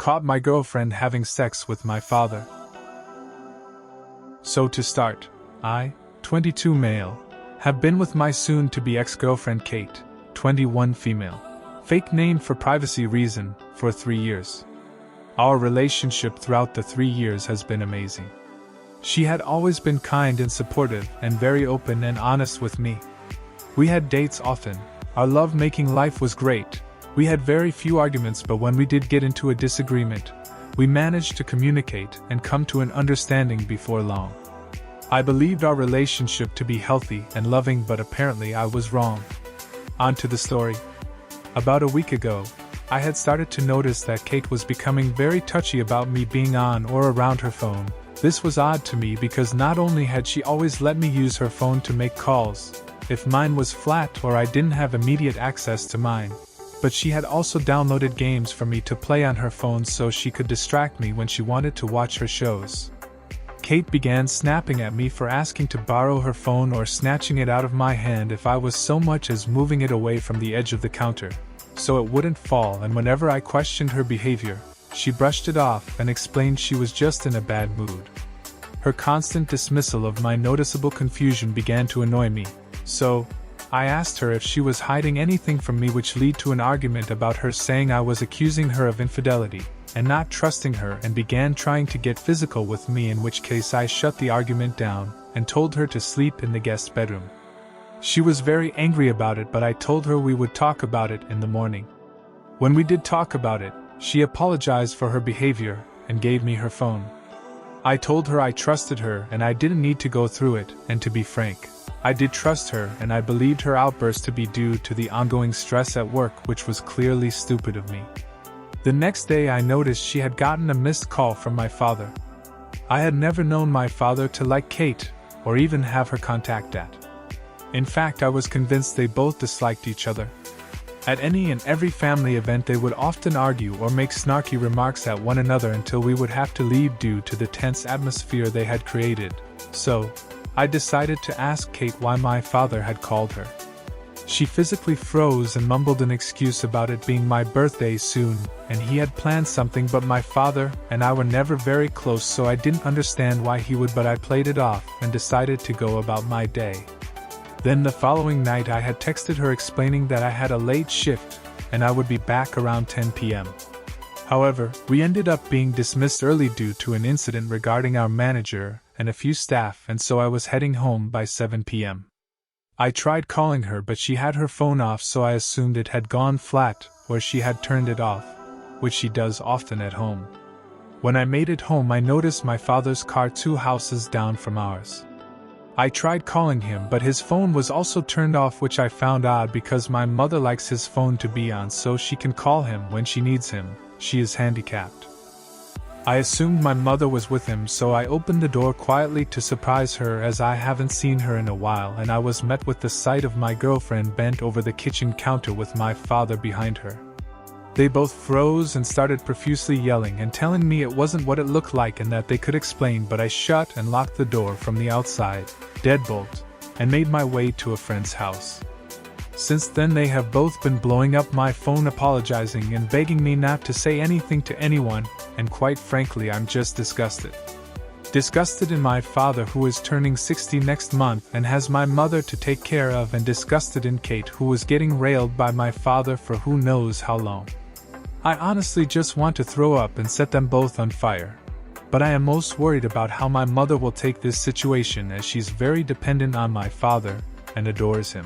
caught my girlfriend having sex with my father. So to start, I, 22 male, have been with my soon-to-be ex-girlfriend Kate, 21 female, fake name for privacy reason, for 3 years. Our relationship throughout the 3 years has been amazing. She had always been kind and supportive and very open and honest with me. We had dates often. Our love-making life was great. We had very few arguments, but when we did get into a disagreement, we managed to communicate and come to an understanding before long. I believed our relationship to be healthy and loving, but apparently I was wrong. On to the story. About a week ago, I had started to notice that Kate was becoming very touchy about me being on or around her phone. This was odd to me because not only had she always let me use her phone to make calls, if mine was flat or I didn't have immediate access to mine, but she had also downloaded games for me to play on her phone so she could distract me when she wanted to watch her shows. Kate began snapping at me for asking to borrow her phone or snatching it out of my hand if I was so much as moving it away from the edge of the counter, so it wouldn't fall, and whenever I questioned her behavior, she brushed it off and explained she was just in a bad mood. Her constant dismissal of my noticeable confusion began to annoy me, so I asked her if she was hiding anything from me, which led to an argument about her saying I was accusing her of infidelity and not trusting her, and began trying to get physical with me, in which case I shut the argument down and told her to sleep in the guest bedroom. She was very angry about it, but I told her we would talk about it in the morning. When we did talk about it, she apologized for her behavior and gave me her phone. I told her I trusted her and I didn't need to go through it, and to be frank, I did trust her, and I believed her outburst to be due to the ongoing stress at work, which was clearly stupid of me. The next day I noticed she had gotten a missed call from my father. I had never known my father to like Kate, or even have her contact that. In fact, I was convinced they both disliked each other. At any and every family event they would often argue or make snarky remarks at one another until we would have to leave due to the tense atmosphere they had created. So, I decided to ask Kate why my father had called her. She physically froze and mumbled an excuse about it being my birthday soon, and he had planned something, but my father and I were never very close, so I didn't understand why he would, but I played it off and decided to go about my day. Then the following night I had texted her explaining that I had a late shift and I would be back around 10 p.m. However, we ended up being dismissed early due to an incident regarding our manager and a few staff, and so I was heading home by 7 p.m. I tried calling her, but she had her phone off, so I assumed it had gone flat or she had turned it off, which she does often at home. When I made it home I noticed my father's car 2 houses down from ours. I tried calling him, but his phone was also turned off, which I found odd because my mother likes his phone to be on so she can call him when she needs him. She is handicapped. I assumed my mother was with him, so I opened the door quietly to surprise her, as I haven't seen her in a while, and I was met with the sight of my girlfriend bent over the kitchen counter with my father behind her. They both froze and started profusely yelling and telling me it wasn't what it looked like and that they could explain, but I shut and locked the door from the outside, deadbolt, and made my way to a friend's house. Since then they have both been blowing up my phone, apologizing and begging me not to say anything to anyone, and quite frankly I'm just disgusted. Disgusted in my father, who is turning 60 next month and has my mother to take care of, and disgusted in Kate, who was getting railed by my father for who knows how long. I honestly just want to throw up and set them both on fire. But I am most worried about how my mother will take this situation, as she's very dependent on my father and adores him.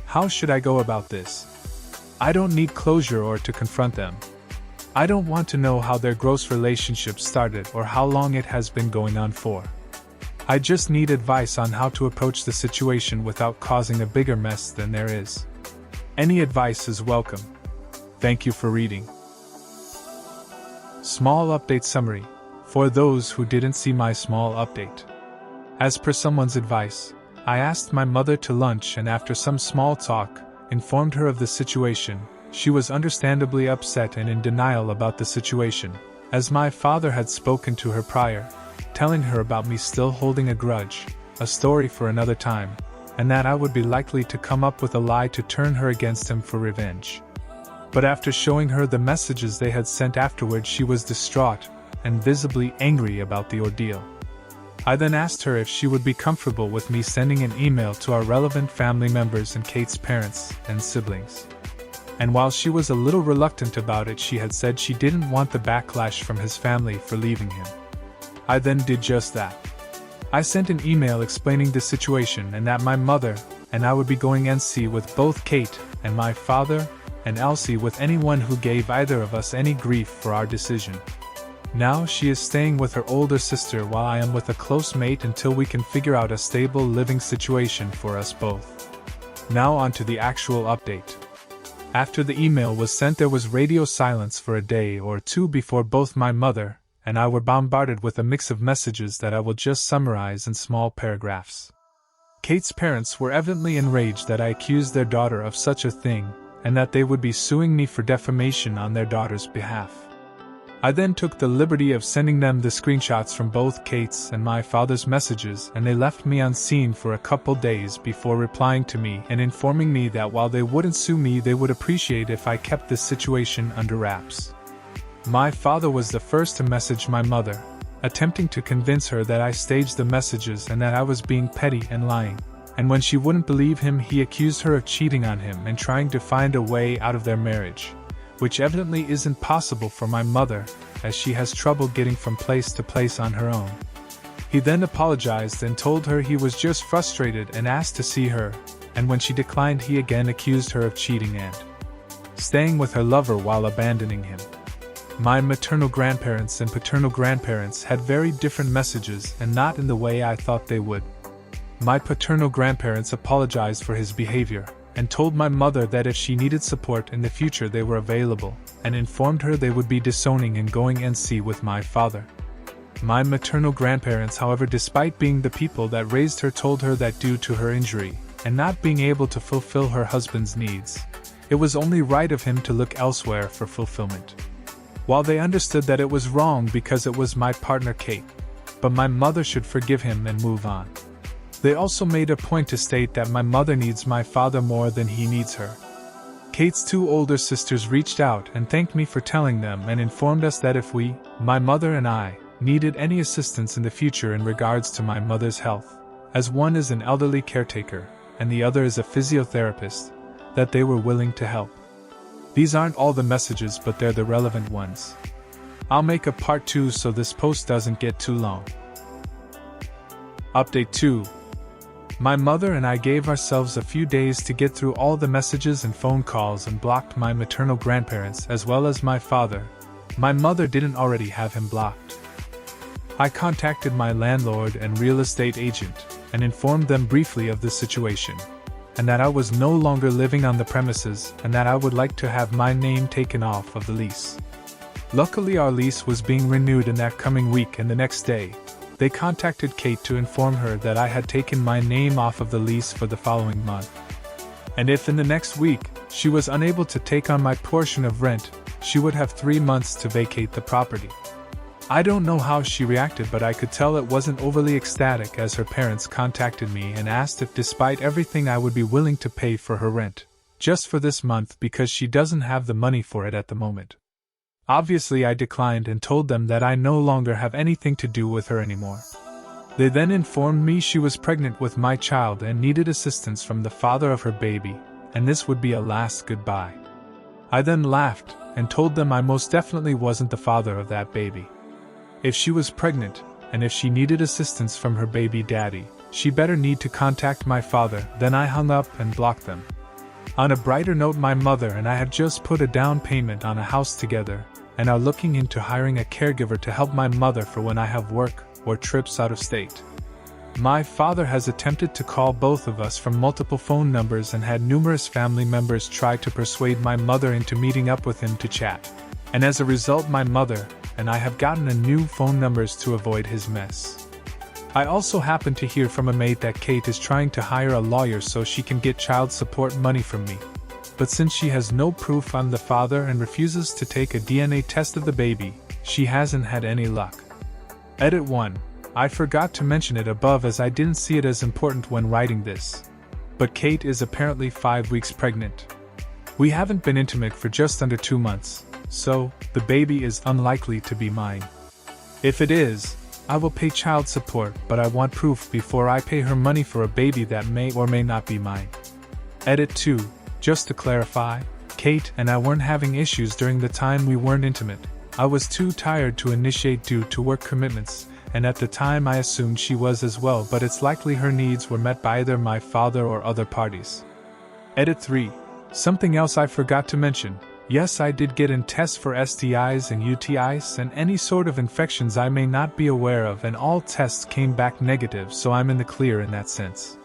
How should I go about this? I don't need closure or to confront them. I don't want to know how their gross relationship started or how long it has been going on for. I just need advice on how to approach the situation without causing a bigger mess than there is. Any advice is welcome. Thank you for reading. Small update summary, for those who didn't see my small update. As per someone's advice, I asked my mother to lunch, and after some small talk, informed her of the situation. She was understandably upset and in denial about the situation, as my father had spoken to her prior, telling her about me still holding a grudge, a story for another time, and that I would be likely to come up with a lie to turn her against him for revenge. But after showing her the messages they had sent afterward, she was distraught and visibly angry about the ordeal. I then asked her if she would be comfortable with me sending an email to our relevant family members and Kate's parents and siblings. And while she was a little reluctant about it, she had said she didn't want the backlash from his family for leaving him. I then did just that. I sent an email explaining the situation and that my mother and I would be going NC with both Kate and my father, and Elsie with anyone who gave either of us any grief for our decision. Now she is staying with her older sister while I am with a close mate until we can figure out a stable living situation for us both. Now on to the actual update. After the email was sent, there was radio silence for a day or two before both my mother and I were bombarded with a mix of messages that I will just summarize in small paragraphs. Kate's parents were evidently enraged that I accused their daughter of such a thing, and that they would be suing me for defamation on their daughter's behalf. I then took the liberty of sending them the screenshots from both Kate's and my father's messages, and they left me on scene for a couple days before replying to me and informing me that while they wouldn't sue me, they would appreciate if I kept this situation under wraps. My father was the first to message my mother, attempting to convince her that I staged the messages and that I was being petty and lying. And when she wouldn't believe him, he accused her of cheating on him and trying to find a way out of their marriage, which evidently isn't possible for my mother, as she has trouble getting from place to place on her own. He then apologized and told her he was just frustrated and asked to see her, and when she declined, he again accused her of cheating and staying with her lover while abandoning him. My maternal grandparents and paternal grandparents had very different messages, and not in the way I thought they would. My paternal grandparents apologized for his behavior, and told my mother that if she needed support in the future they were available, and informed her they would be disowning and going NC with my father. My maternal grandparents, however, despite being the people that raised her, told her that due to her injury, and not being able to fulfill her husband's needs, it was only right of him to look elsewhere for fulfillment. While they understood that it was wrong because it was my partner Kate, but my mother should forgive him and move on. They also made a point to state that my mother needs my father more than he needs her. Kate's two older sisters reached out and thanked me for telling them and informed us that if we, my mother and I, needed any assistance in the future in regards to my mother's health, as one is an elderly caretaker and the other is a physiotherapist, that they were willing to help. These aren't all the messages, but they're the relevant ones. I'll make a part 2 so this post doesn't get too long. Update 2. My mother and I gave ourselves a few days to get through all the messages and phone calls and blocked my maternal grandparents as well as my father. My mother didn't already have him blocked. I contacted my landlord and real estate agent and informed them briefly of the situation, and that I was no longer living on the premises and that I would like to have my name taken off of the lease. Luckily, our lease was being renewed in that coming week, and the next day, they contacted Kate to inform her that I had taken my name off of the lease for the following month. And if in the next week, she was unable to take on my portion of rent, she would have 3 months to vacate the property. I don't know how she reacted, but I could tell it wasn't overly ecstatic, as her parents contacted me and asked if despite everything I would be willing to pay for her rent, just for this month, because she doesn't have the money for it at the moment. Obviously I declined and told them that I no longer have anything to do with her anymore. They then informed me she was pregnant with my child and needed assistance from the father of her baby, and this would be a last goodbye. I then laughed and told them I most definitely wasn't the father of that baby. If she was pregnant, and if she needed assistance from her baby daddy, she better need to contact my father. Then I hung up and blocked them. On a brighter note, my mother and I have just put a down payment on a house together, and are looking into hiring a caregiver to help my mother for when I have work or trips out of state. My father has attempted to call both of us from multiple phone numbers and had numerous family members try to persuade my mother into meeting up with him to chat. And as a result, my mother and I have gotten a new phone numbers to avoid his mess. I also happen to hear from a mate that Kate is trying to hire a lawyer so she can get child support money from me. But since she has no proof I'm the father and refuses to take a DNA test of the baby, she hasn't had any luck. Edit 1. I forgot to mention it above as I didn't see it as important when writing this. But Kate is apparently 5 weeks pregnant. We haven't been intimate for just under 2 months, so the baby is unlikely to be mine. If it is, I will pay child support, but I want proof before I pay her money for a baby that may or may not be mine. Edit 2. Just to clarify, Kate and I weren't having issues during the time we weren't intimate. I was too tired to initiate due to work commitments, and at the time I assumed she was as well, but it's likely her needs were met by either my father or other parties. Edit 3. Something else I forgot to mention. Yes, I did get in tests for STIs and UTIs and any sort of infections I may not be aware of, and all tests came back negative, so I'm in the clear in that sense.